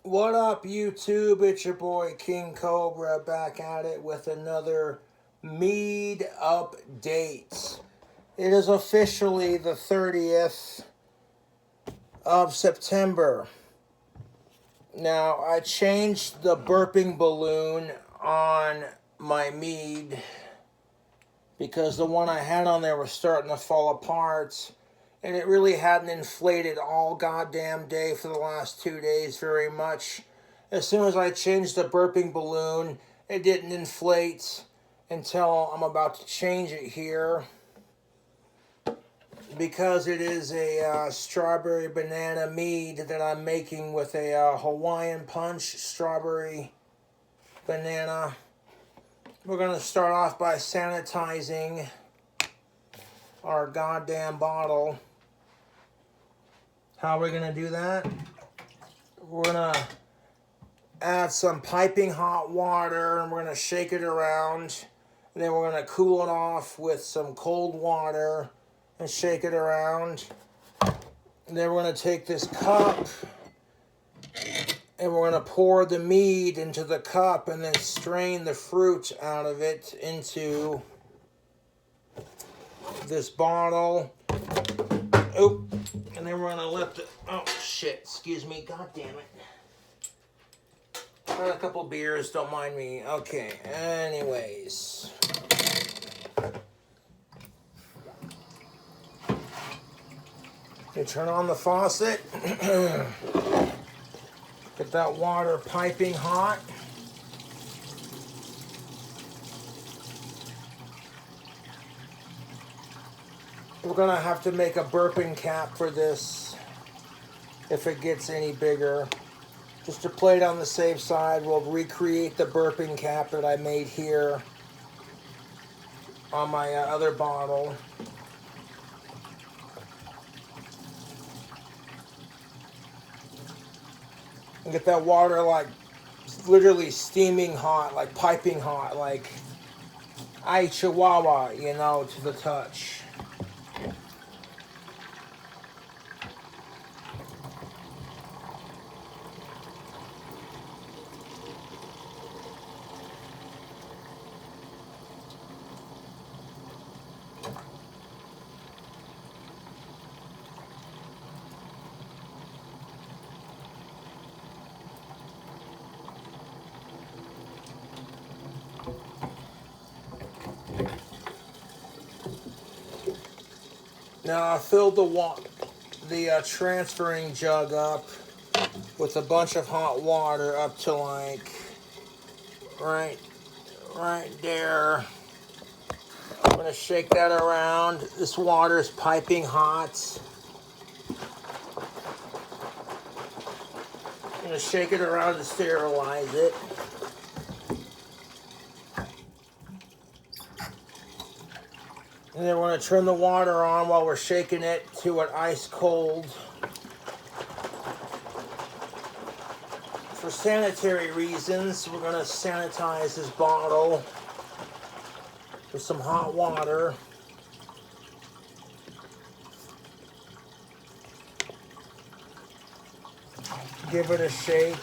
What up, YouTube? It's your boy King Cobra back at it with another Mead update. It is officially the 30th of September. Now, I changed the burping balloon on my Mead because the one I had on there was starting to fall apart. And it really hadn't inflated all goddamn day for the last 2 days very much. As soon as I changed the burping balloon, it didn't inflate until I'm about to change it here. Because it is a strawberry banana mead that I'm making with a Hawaiian punch strawberry banana. We're going to start off by sanitizing our goddamn bottle. How are we going to do that? We're going to add some piping hot water and we're going to shake it around. And then we're going to cool it off with some cold water and shake it around. And then we're going to take this cup and we're going to pour the mead into the cup and then strain the fruit out of it into this bottle. Oh, and then we're gonna let the, oh shit, excuse me, god damn it. Got a couple beers, don't mind me. Okay, anyways. You turn on the faucet. Get that water piping hot. We're going to have to make a burping cap for this if it gets any bigger. Just to play it on the safe side, we'll recreate the burping cap that I made here on my other bottle. And get that water like literally steaming hot, like piping hot, like ay chihuahua, you know, to the touch. Now I filled the transferring jug up with a bunch of hot water up to like right there. I'm gonna shake that around. This water is piping hot. I'm gonna shake it around to sterilize it. And then we're going to turn the water on while we're shaking it to an ice cold. For sanitary reasons, we're going to sanitize this bottle with some hot water. Give it a shake.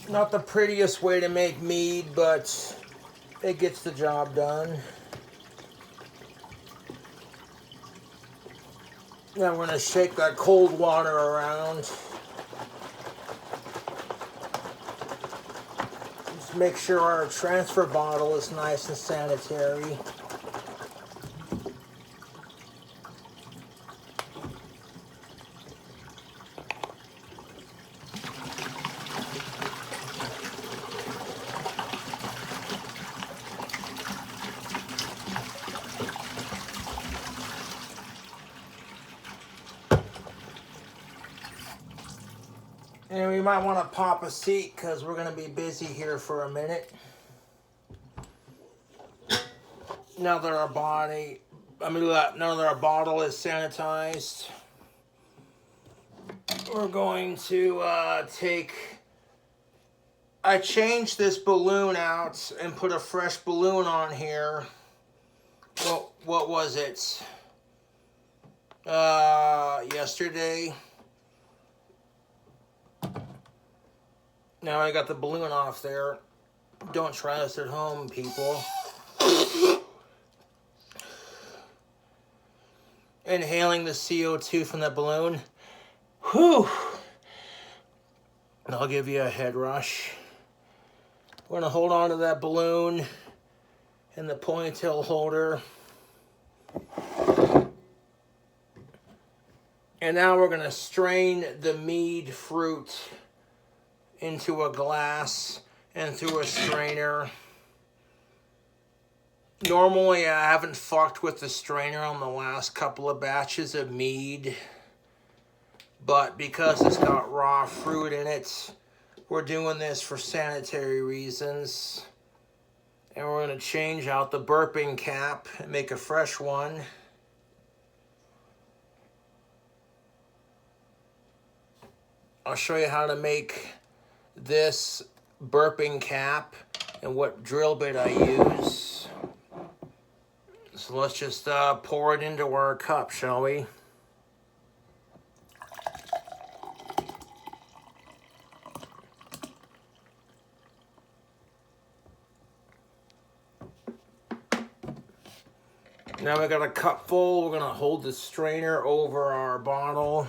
Not the prettiest way to make mead, but it gets the job done. Now we're going to shake that cold water around. Just make sure our transfer bottle is nice and sanitary. And we might want to pop a seat because we're going to be busy here for a minute. Now that our now that our bottle is sanitized, we're going to I changed this balloon out and put a fresh balloon on here. Well, what was it? Yesterday. Now I got the balloon off there. Don't try this at home, people. Inhaling the CO2 from that balloon. Whew. I'll give you a head rush. We're going to hold on to that balloon and the ponytail holder. And now we're going to strain the Mead fruit into a glass and through a strainer. Normally I haven't fucked with the strainer on the last couple of batches of Mead, but because it's got raw fruit in it, we're doing this for sanitary reasons. And we're going to change out the burping cap and make a fresh one. I'll show you how to make this burping cap and what drill bit I use. So let's just pour it into our cup, shall we? Now we got a cup full. We're going to hold the strainer over our bottle.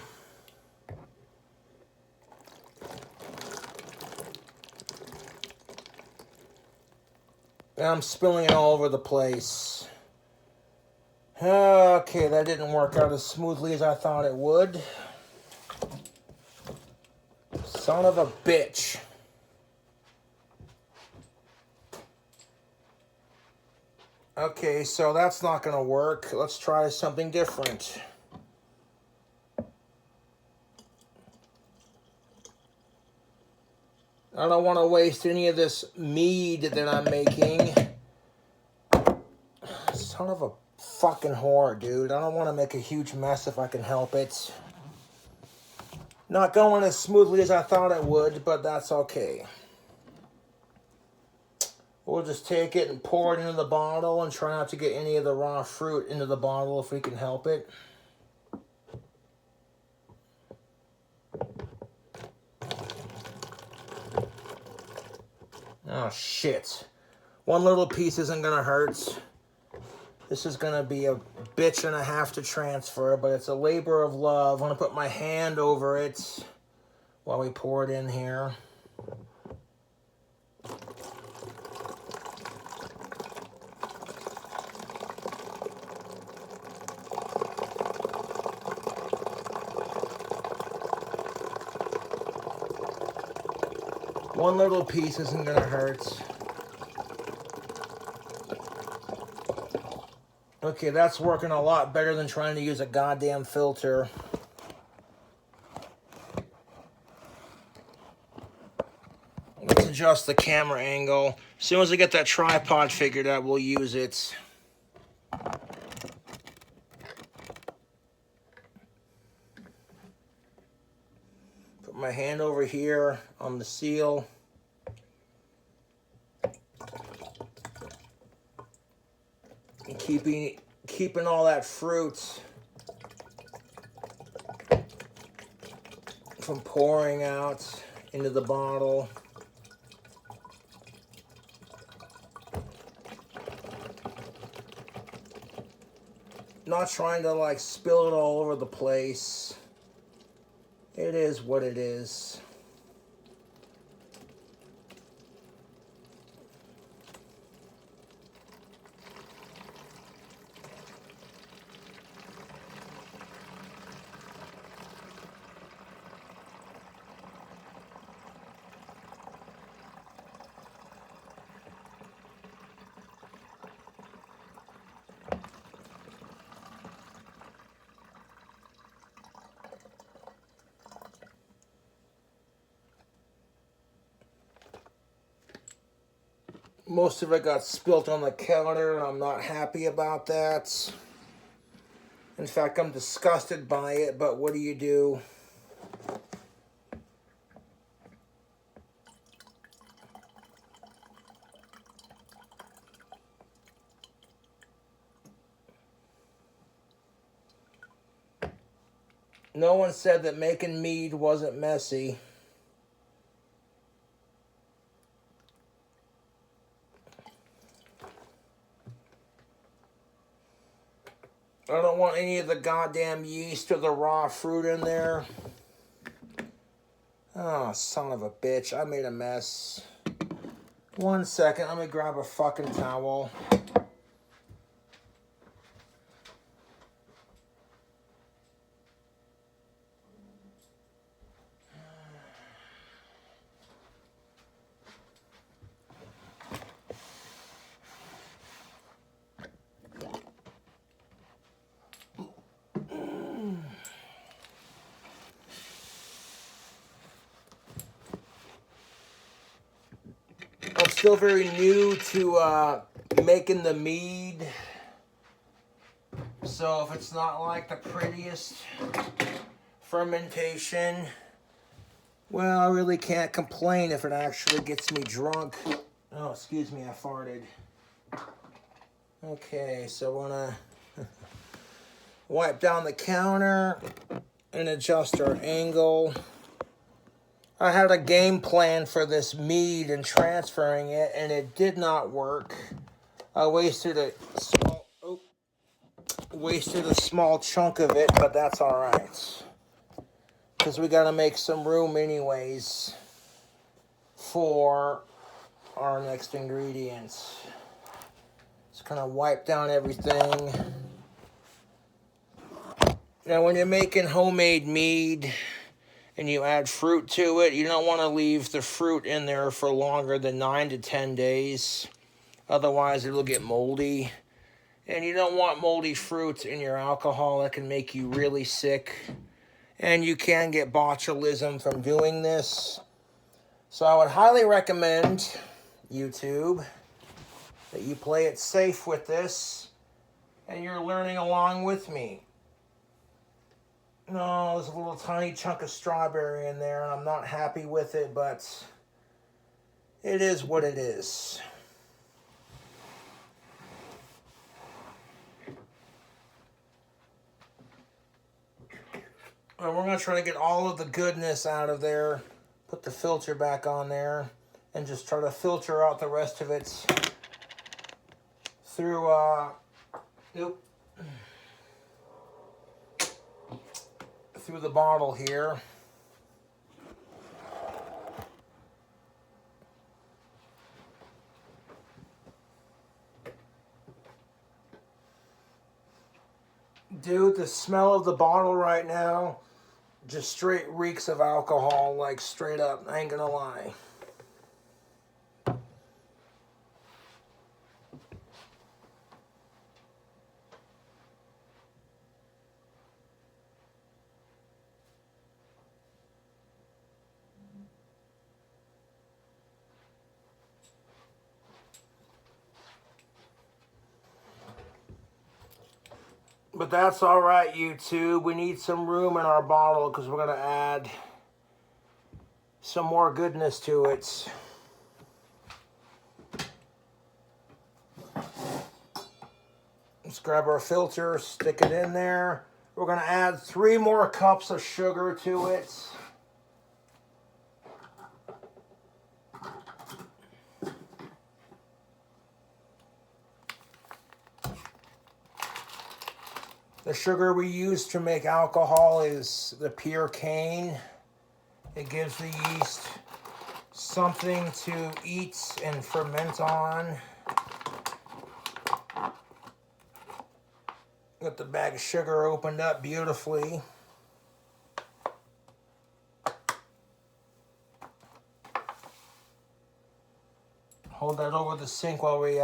And I'm spilling it all over the place. Okay, that didn't work out as smoothly as I thought it would. Son of a bitch. Okay, so that's not going to work. Let's try something different. I don't want to waste any of this mead that I'm making. Son of a fucking whore, dude. I don't want to make a huge mess if I can help it. Not going as smoothly as I thought it would, but that's okay. We'll just take it and pour it into the bottle and try not to get any of the raw fruit into the bottle if we can help it. Oh, shit. One little piece isn't going to hurt. This is going to be a bitch and a half to transfer, but it's a labor of love. I'm going to put my hand over it while we pour it in here. One little piece isn't going to hurt. Okay, that's working a lot better than trying to use a goddamn filter. Let's adjust the camera angle. As soon as I get that tripod figured out, we'll use it. Put my hand over here on the seal. And keeping all that fruit from pouring out into the bottle. Not trying to like spill it all over the place. It is what it is. Most of it got spilt on the counter, and I'm not happy about that. In fact, I'm disgusted by it, but what do you do? No one said that making mead wasn't messy. I don't want any of the goddamn yeast or the raw fruit in there. Oh, son of a bitch. I made a mess. 1 second. Let me grab a fucking towel. I'm still very new to making the mead, so if it's not like the prettiest fermentation, well, I really can't complain if it actually gets me drunk. Oh, excuse me, I farted. Okay, so I want to wipe down the counter and adjust our angle. I had a game plan for this mead and transferring it, and it did not work. I wasted a small chunk of it, but that's all right, because we got to make some room anyways for our next ingredients. Just kind of wipe down everything. Now, when you're making homemade mead and you add fruit to it, you don't want to leave the fruit in there for longer than 9 to 10 days. Otherwise, it'll get moldy. And you don't want moldy fruit in your alcohol. That can make you really sick. And you can get botulism from doing this. So I would highly recommend, YouTube, that you play it safe with this. And you're learning along with me. No, there's a little tiny chunk of strawberry in there, and I'm not happy with it, but it is what it is. And we're going to try to get all of the goodness out of there, put the filter back on there, and just try to filter out the rest of it through, through the bottle here. Dude, the smell of the bottle right now just straight reeks of alcohol, like straight up. I ain't gonna lie. But that's all right, YouTube. We need some room in our bottle because we're going to add some more goodness to it. Let's grab our filter, stick it in there. We're going to add 3 more cups of sugar to it. The sugar we use to make alcohol is the pure cane. It gives the yeast something to eat and ferment on. Got the bag of sugar opened up beautifully. Hold that over the sink while we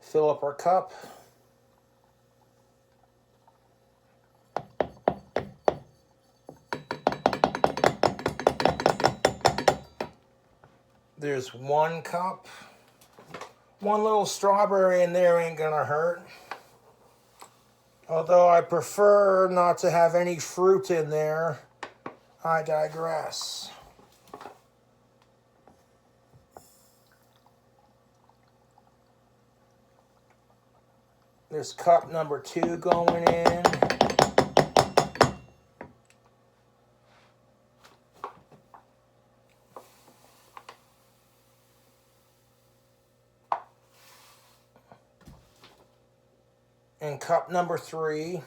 fill up our cup. There's 1 cup. One little strawberry in there ain't gonna hurt. Although I prefer not to have any fruit in there. I digress. There's cup number 2 going in. And cup number 3.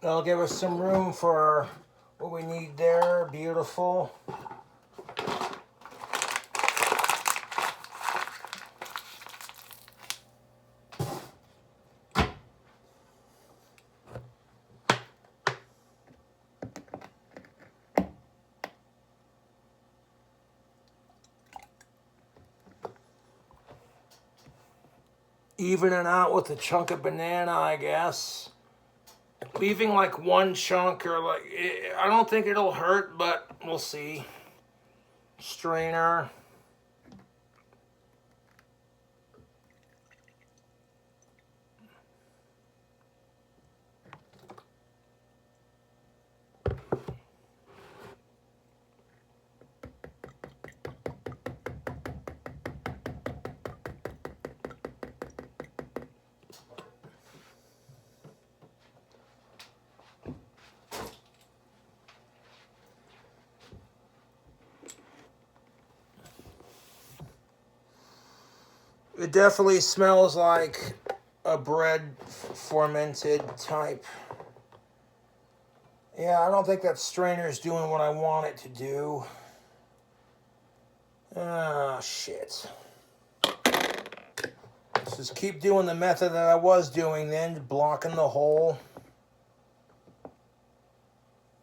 That'll give us some room for what we need there. Beautiful. Even it out with a chunk of banana, I guess. Leaving like one chunk or like, I don't think it'll hurt, but we'll see. Strainer. It definitely smells like a bread fermented type. Yeah, I don't think that strainer is doing what I want it to do. Ah, shit. Let's just keep doing the method that I was doing then, blocking the hole.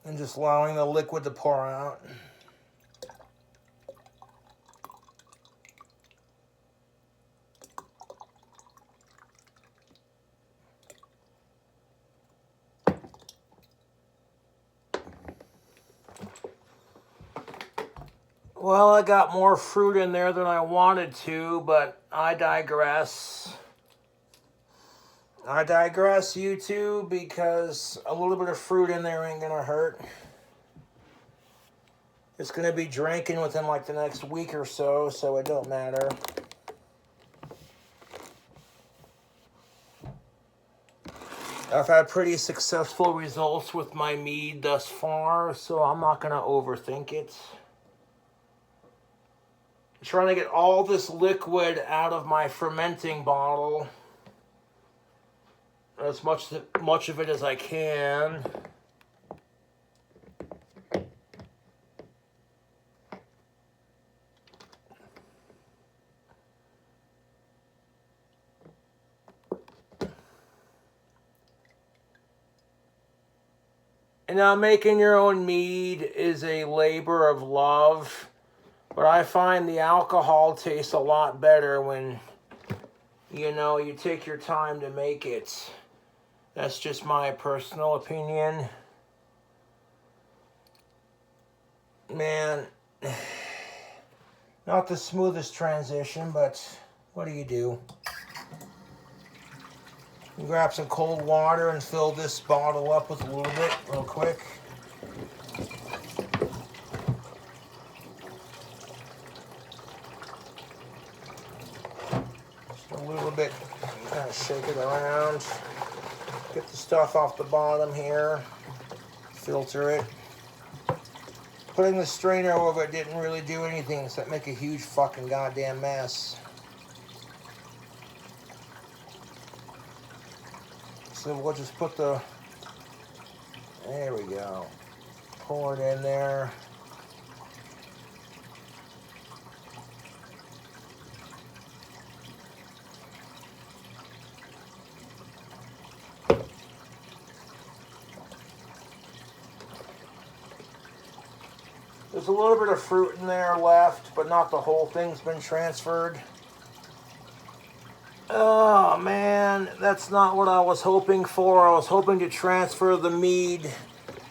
And just allowing the liquid to pour out. Well, I got more fruit in there than I wanted to, but I digress. I digress, YouTube, because a little bit of fruit in there ain't gonna hurt. It's gonna be drinking within like the next week or so, so it don't matter. I've had pretty successful results with my mead thus far, so I'm not gonna overthink it. I'm trying to get all this liquid out of my fermenting bottle. As much of it as I can. And now making your own mead is a labor of love. But I find the alcohol tastes a lot better when, you know, you take your time to make it. That's just my personal opinion. Man, not the smoothest transition, but what do you do? You grab some cold water and fill this bottle up with a little bit, real quick. Just a little bit, kind of shake it around. Get the stuff off the bottom here. Filter it. Putting the strainer over it didn't really do anything except make a huge fucking goddamn mess. So we'll just put the, there we go. Pour it in there. There's a little bit of fruit in there left, but not the whole thing's been transferred. Oh man, that's not what I was hoping for. I was hoping to transfer the mead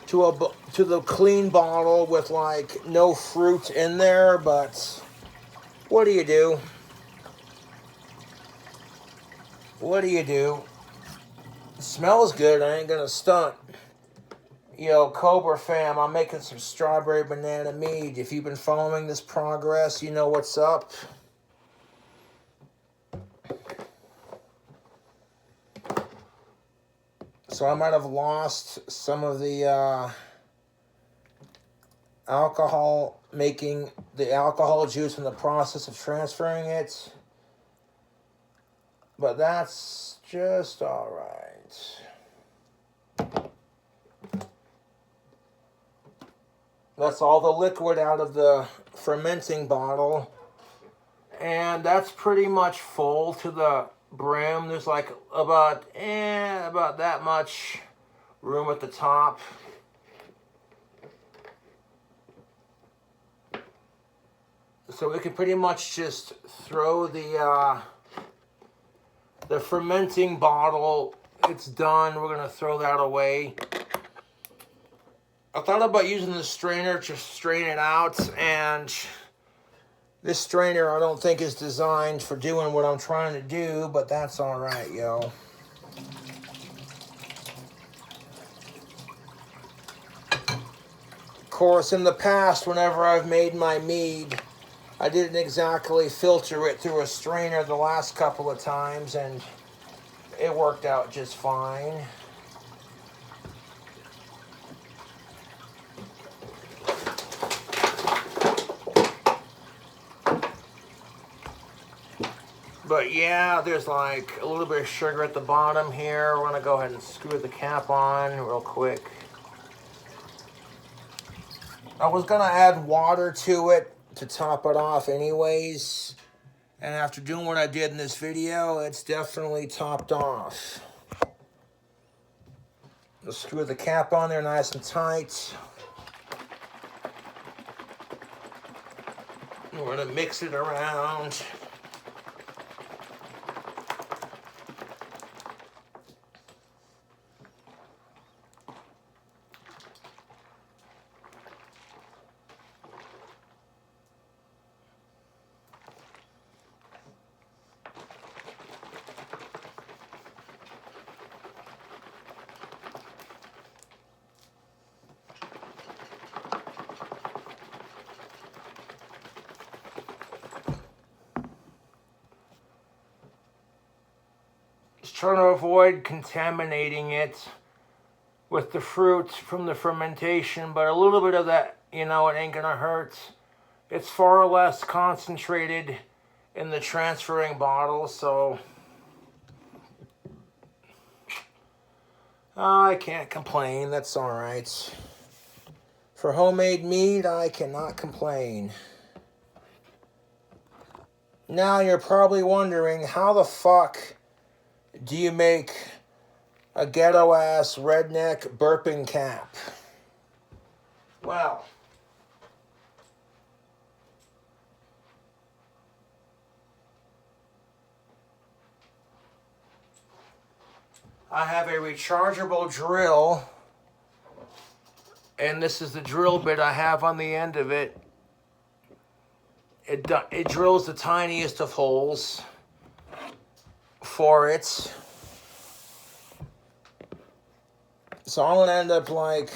to the clean bottle with like no fruit in there, but what do you do? What do you do? It smells good, I ain't gonna stunt. Yo, Cobra fam, I'm making some strawberry banana mead. If you've been following this progress, you know what's up. So I might have lost some of the alcohol, making the alcohol juice in the process of transferring it. But that's just all right. That's all the liquid out of the fermenting bottle. And that's pretty much full to the brim. There's like about that much room at the top. So we can pretty much just throw the fermenting bottle. It's done. We're gonna throw that away. I thought about using the strainer to strain it out, and this strainer I don't think is designed for doing what I'm trying to do, but that's all right, yo. Of course, in the past, whenever I've made my mead, I didn't exactly filter it through a strainer the last couple of times, and it worked out just fine. But yeah, there's like a little bit of sugar at the bottom here. We're gonna go ahead and screw the cap on real quick. I was gonna add water to it to top it off anyways. And after doing what I did in this video, it's definitely topped off. Let's screw the cap on there nice and tight. And we're gonna mix it around. Trying to avoid contaminating it with the fruit from the fermentation, but a little bit of that, you know, it ain't gonna hurt. It's far less concentrated in the transferring bottle, so I can't complain. That's all right. For homemade mead, I cannot complain. Now you're probably wondering, how the fuck do you make a ghetto-ass redneck burping cap? Well, I have a rechargeable drill, and this is the drill bit I have on the end of it. It drills the tiniest of holes for it. So I'm gonna end up like,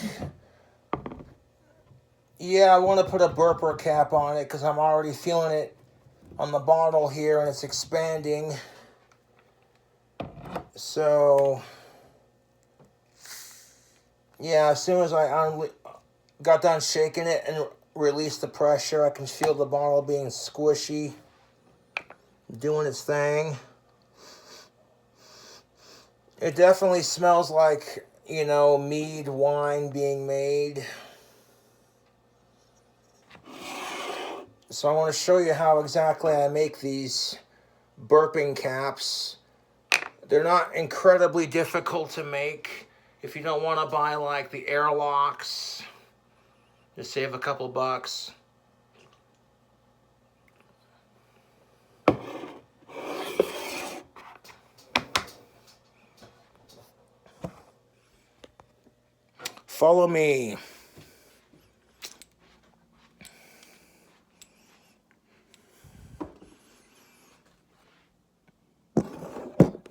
yeah, I want to put a burper cap on it because I'm already feeling it on the bottle here and it's expanding. So yeah, as soon as I got done shaking it and released the pressure, I can feel the bottle being squishy, doing its thing. It definitely smells like, you know, mead wine being made. So I want to show you how exactly I make these burping caps. They're not incredibly difficult to make. If you don't want to buy like the airlocks, just save a couple bucks. Follow me.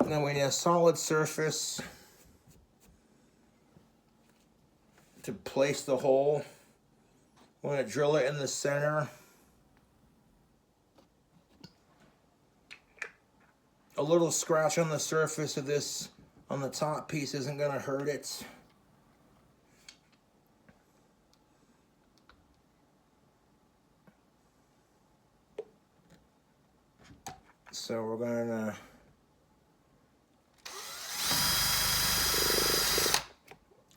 Then we need a solid surface to place the hole. We're going to drill it in the center. A little scratch on the surface of this, on the top piece, isn't going to hurt it. So we're going to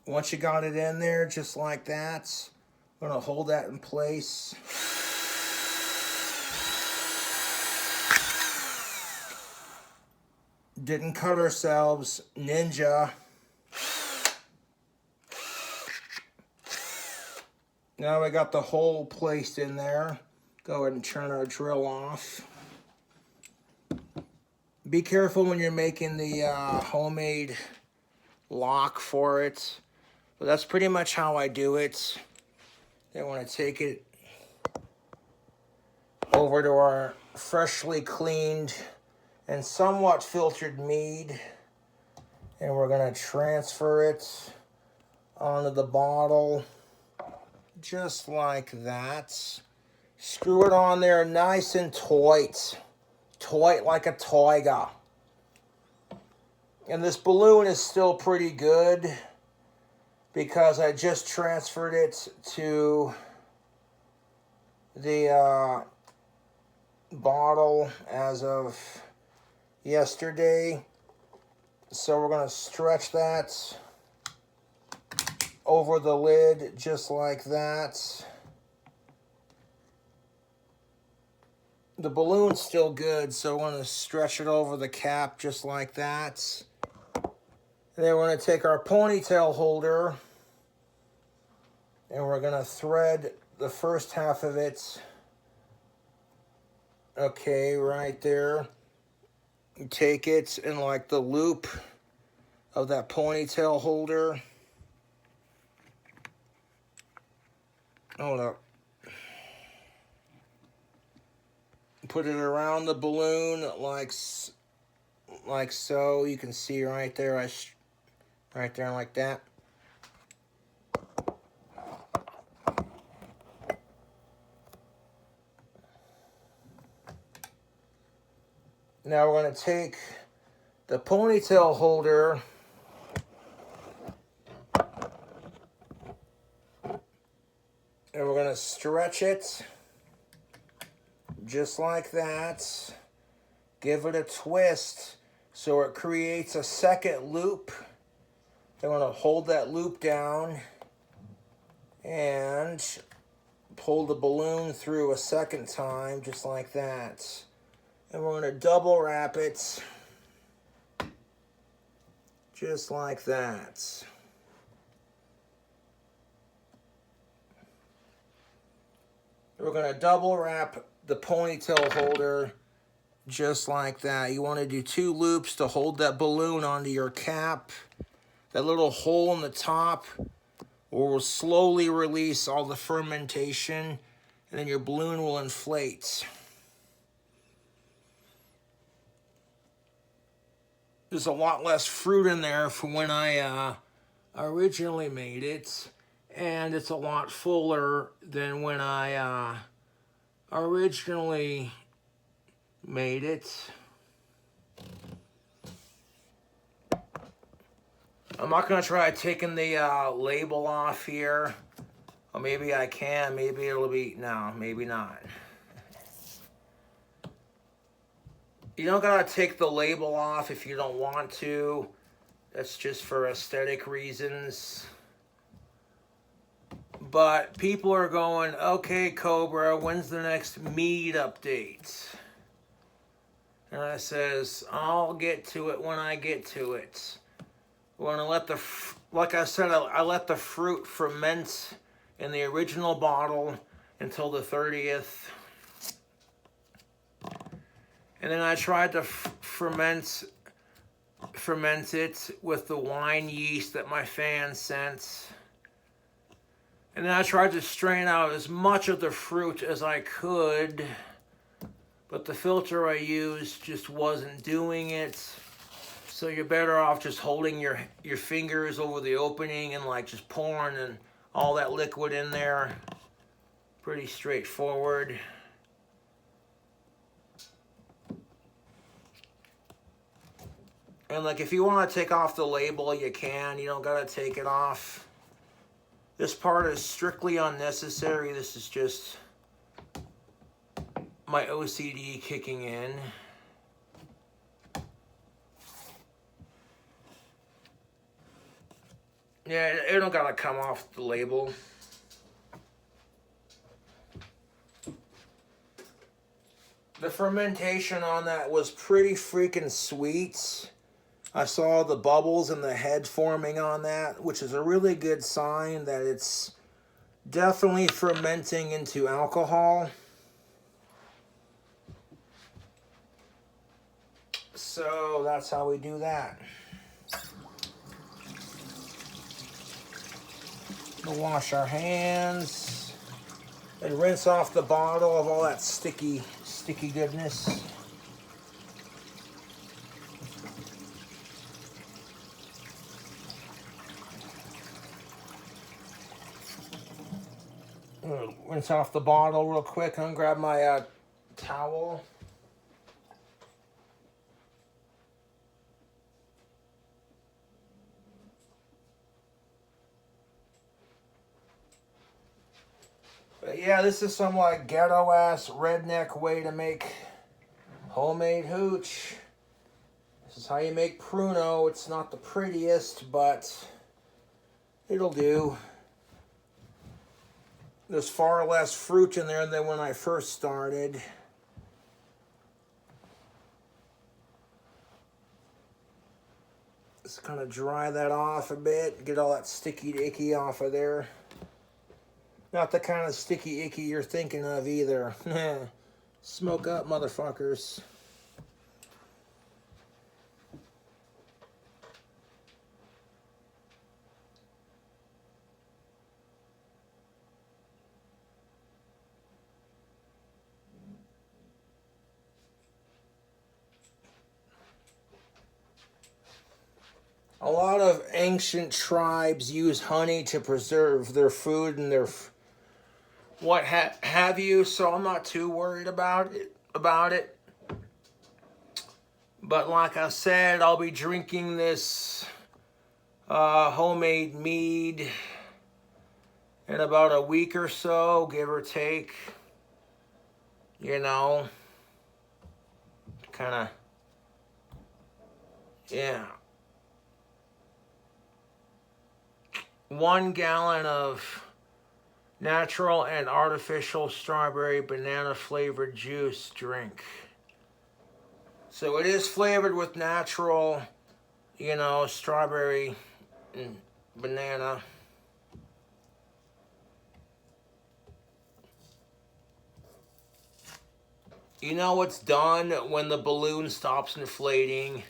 once you got it in there, just like that, we're going to hold that in place. Didn't cut ourselves, ninja. Now we got the hole placed in there. Go ahead and turn our drill off. Be careful when you're making the homemade lock for it. But that's pretty much how I do it. Then want to take it over to our freshly cleaned and somewhat filtered Mead. And we're going to transfer it onto the bottle just like that. Screw it on there nice and tight. Tight like a tiger. And this balloon is still pretty good because I just transferred it to the bottle as of yesterday. So we're going to stretch that over the lid just like that. The balloon's still good, so we're going to stretch it over the cap just like that. And then we're going to take our ponytail holder and we're going to thread the first half of it. Okay, right there. You take it in like the loop of that ponytail holder. Hold up. Put it around the balloon like so. You can see right there, right there like that. Now we're going to take the ponytail holder and we're going to stretch it just like that. Give it a twist so it creates a second loop. Then we're going to hold that loop down and pull the balloon through a second time just like that. And we're going to double wrap it just like that. We're going to double wrap the ponytail holder just like that. You want to do 2 loops to hold that balloon onto your cap. That little hole in the top will slowly release all the fermentation and then your balloon will inflate. There's a lot less fruit in there from when I originally made it, and it's a lot fuller than when I originally made it. I'm not going to try taking the label off here. Or maybe I can. Maybe it'll be... No, maybe not. You don't got to take the label off if you don't want to. That's just for aesthetic reasons. But people are going, okay, Cobra, when's the next Mead update? And I says, I'll get to it when I get to it. We're going to let the, like I said, I let the fruit ferment in the original bottle until the 30th. And then I tried to ferment it with the wine yeast that my fan sent. And then I tried to strain out as much of the fruit as I could, but the filter I used just wasn't doing it. So you're better off just holding your fingers over the opening and like just pouring and all that liquid in there. Pretty straightforward. And like if you want to take off the label, you can. You don't gotta take it off. This part is strictly unnecessary. This is just my OCD kicking in. Yeah, it don't gotta come off the label. The fermentation on that was pretty freaking sweet. I saw the bubbles in the head forming on that, which is a really good sign that it's definitely fermenting into alcohol. So that's how we do that. We'll wash our hands and rinse off the bottle of all that sticky goodness. Rinse off the bottle real quick. I'm gonna grab my towel. But yeah, this is some like ghetto ass redneck way to make homemade hooch. This is how you make pruno. It's not the prettiest, but it'll do. There's far less fruit in there than when I first started. Just kind of dry that off a bit, get all that sticky icky off of there. Not the kind of sticky icky you're thinking of either. Smoke up, motherfuckers. A lot of ancient tribes use honey to preserve their food and their what have you, so I'm not too worried about it. But like I said, I'll be drinking this homemade mead in about a week or so, give or take. You know, kind of, yeah. 1 gallon of natural and artificial strawberry banana flavored juice drink. So it is flavored with natural, you know, strawberry and banana. You know it's done when the balloon stops inflating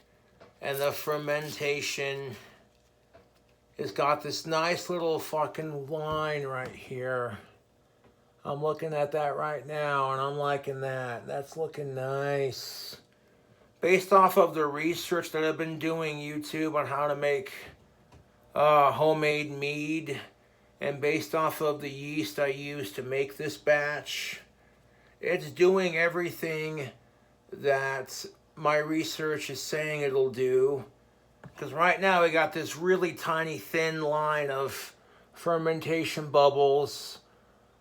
and the fermentation has got this nice little fucking wine right here. I'm looking at that right now and I'm liking that. That's looking nice. Based off of the research that I've been doing YouTube on how to make homemade mead, and based off of the yeast I used to make this batch, it's doing everything that my research is saying it'll do. Because right now we got this really tiny thin line of fermentation bubbles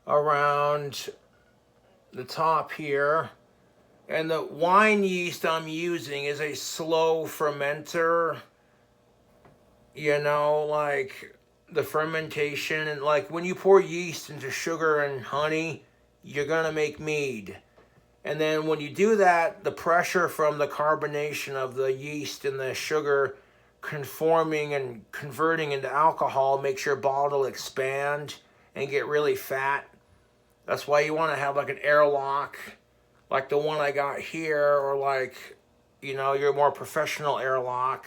around the top here. And the wine yeast I'm using is a slow fermenter. You know, like the fermentation, and like when you pour yeast into sugar and honey, you're gonna make mead. And then when you do that, the pressure from the carbonation of the yeast and the sugar conforming and converting into alcohol makes your bottle expand and get really fat. That's why you want to have like an airlock, like the one I got here, or like, you know, your more professional airlock.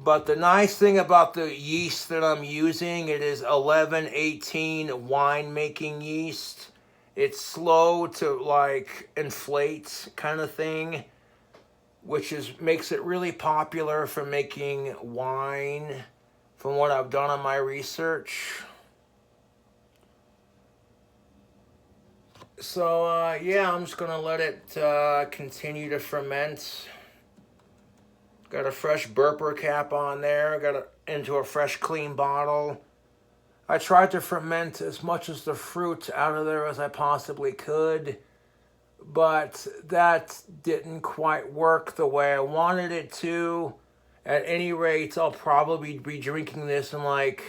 But the nice thing about the yeast that I'm using, it is 1118 winemaking yeast. It's slow to like inflate kind of thing, which makes it really popular for making wine from what I've done on my research. So yeah, I'm just gonna let it continue to ferment. Got a fresh burper cap on there. Got it into a fresh clean bottle. I tried to ferment as much as the fruit out of there as I possibly could, but that didn't quite work the way I wanted it to. At any rate, I'll probably be drinking this in like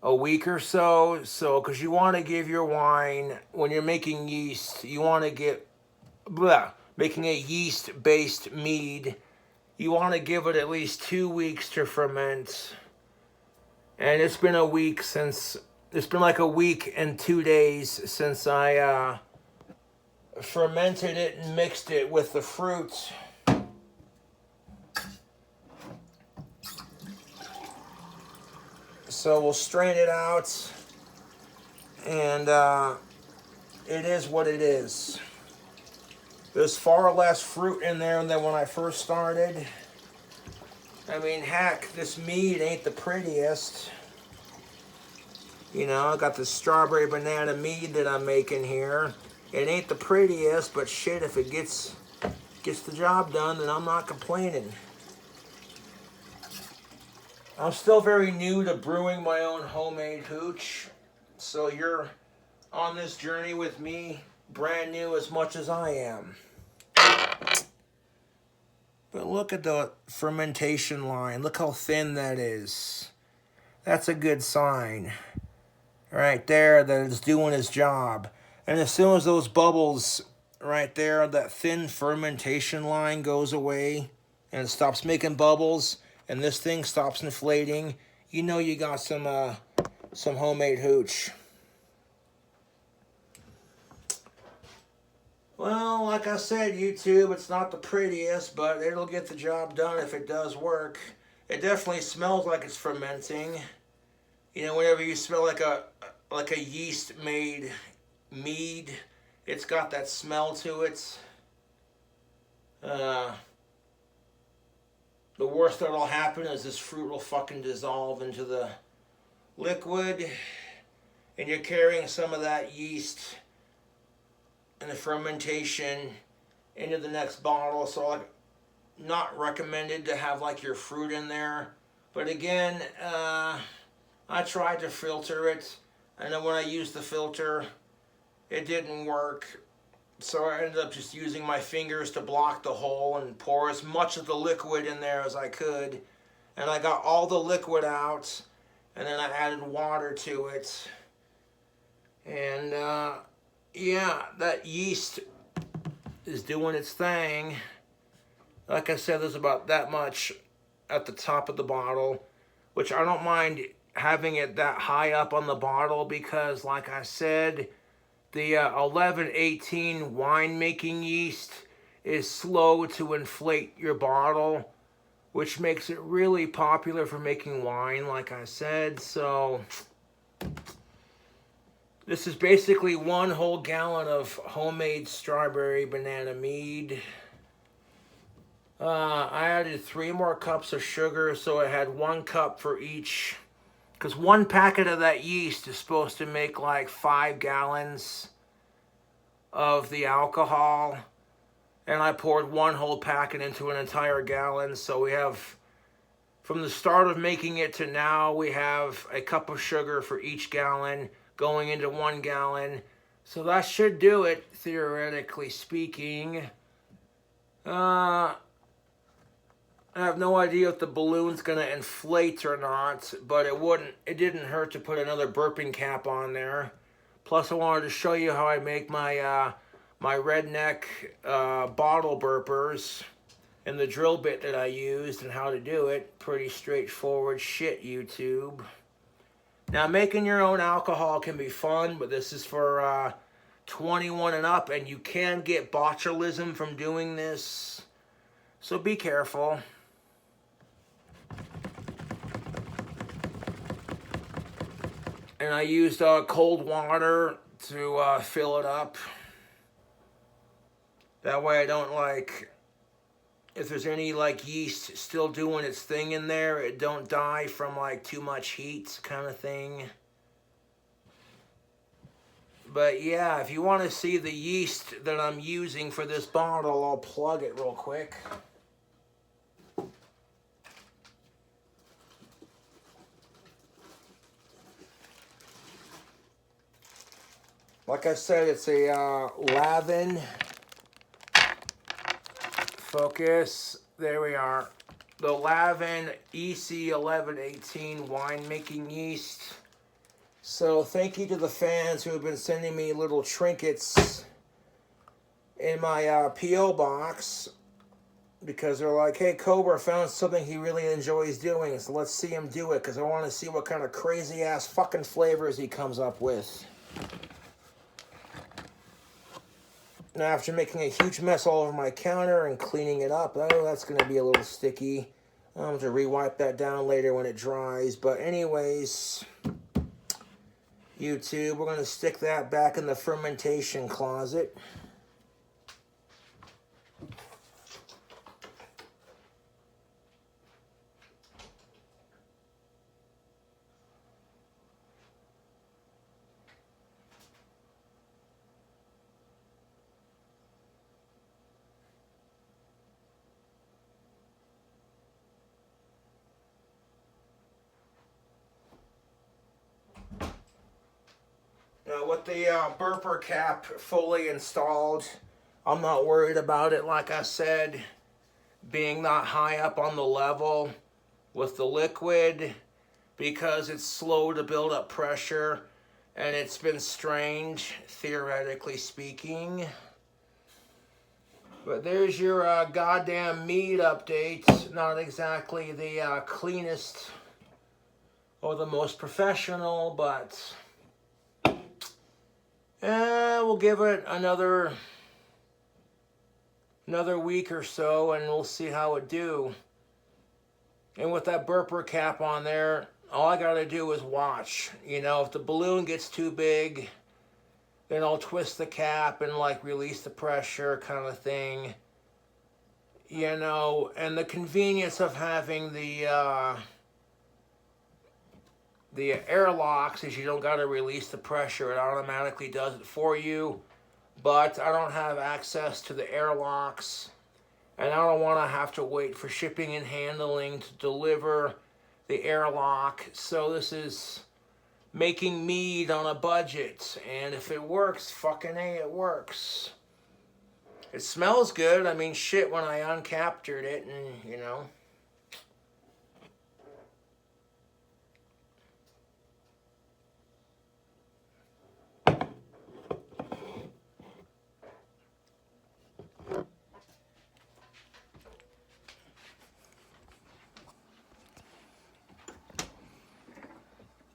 a week or so. So, because you want to give your wine, when you're making yeast, you want to get, making a yeast-based mead, you want to give it at least 2 weeks to ferment. And it's been a week since, it's been like a week and 2 days since I fermented it and mixed it with the fruit. So we'll strain it out, and it is what it is. There's far less fruit in there than when I first started. I mean, heck, this mead ain't the prettiest. You know, I got this strawberry banana mead that I'm making here. It ain't the prettiest, but shit, if it gets the job done, then I'm not complaining. I'm still very new to brewing my own homemade hooch, so you're on this journey with me, brand new as much as I am. But look at the fermentation line. Look how thin that is. That's a good sign. Right there, that it's doing its job. And as soon as those bubbles right there, that thin fermentation line goes away and it stops making bubbles and this thing stops inflating, you know you got some homemade hooch. Well, like I said, YouTube, it's not the prettiest, but it'll get the job done if it does work. It definitely smells like it's fermenting. You know, whenever you smell like a yeast-made mead, it's got that smell to it. The worst that'll happen is this fruit will fucking dissolve into the liquid, and you're carrying some of that yeast and the fermentation into the next bottle. So like, not recommended to have like your fruit in there. But again, I tried to filter it. I know when I used the filter, it didn't work. So I ended up just using my fingers to block the hole and pour as much of the liquid in there as I could. And I got all the liquid out, and then I added water to it. And yeah, that yeast is doing its thing. Like I said, there's about that much at the top of the bottle, which I don't mind having it that high up on the bottle because, like I said, the 1118 winemaking yeast is slow to inflate your bottle, which makes it really popular for making wine, like I said. So this is basically 1 whole gallon of homemade strawberry banana mead. I added 3 more cups of sugar, so I had 1 cup for each. Because 1 packet of that yeast is supposed to make like 5 gallons of the alcohol. And I poured 1 whole packet into an entire gallon. So we have, from the start of making it to now, we have a cup of sugar for each gallon going into 1 gallon. So that should do it, theoretically speaking. I have no idea if the balloon's going to inflate or not, but it didn't hurt to put another burping cap on there. Plus I wanted to show you how I make my my redneck bottle burpers and the drill bit that I used and how to do it. Pretty straightforward shit, YouTube. Now, making your own alcohol can be fun, but this is for 21 and up, and you can get botulism from doing this. So be careful. And I used cold water to fill it up. That way I don't like, if there's any like yeast still doing its thing in there, it don't die from like too much heat kind of thing. But yeah, if you want to see the yeast that I'm using for this bottle, I'll plug it real quick. Like I said, it's a Lavin. Focus. There we are. The Lavin EC1118 winemaking yeast. So thank you to the fans who have been sending me little trinkets in my P.O Box, because they're like, hey, Cobra found something he really enjoys doing, so let's see him do it, because I want to see what kind of crazy ass fucking flavors he comes up with. Now, after making a huge mess all over my counter and cleaning it up, I know that's going to be a little sticky. I'm going to re-wipe that down later when it dries. But anyways, YouTube, we're going to stick that back in the fermentation closet. Now, with the burper cap fully installed, I'm not worried about it, like I said, being that high up on the level with the liquid, because it's slow to build up pressure and it's been strained, theoretically speaking. But there's your goddamn Mead update. Not exactly the cleanest or the most professional, but we'll give it another week or so and we'll see how it do. And with that burper cap on there, all I gotta do is watch. You know, if the balloon gets too big, then I'll twist the cap and like release the pressure kind of thing. You know, and the convenience of having the airlocks is you don't gotta release the pressure. It automatically does it for you. But I don't have access to the airlocks, and I don't want to have to wait for shipping and handling to deliver the airlock. So this is making Mead on a budget, and if it works, fucking A, it works. It smells good. I mean, shit, when I uncaptured it, and you know.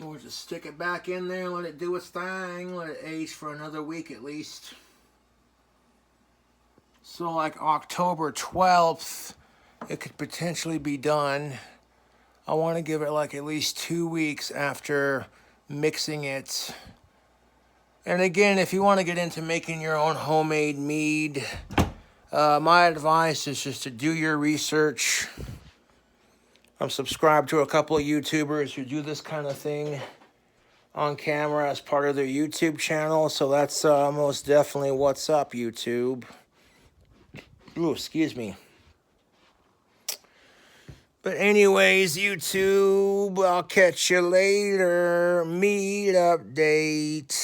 We'll just stick it back in there, let it do its thing, let it age for another week at least. So like October 12th, it could potentially be done. I want to give it like at least 2 weeks after mixing it. And again, if you want to get into making your own homemade mead, my advice is just to do your research. I'm subscribed to a couple of YouTubers who do this kind of thing on camera as part of their YouTube channel. So that's most definitely what's up, YouTube. Ooh, excuse me. But anyways, YouTube, I'll catch you later. Mead update.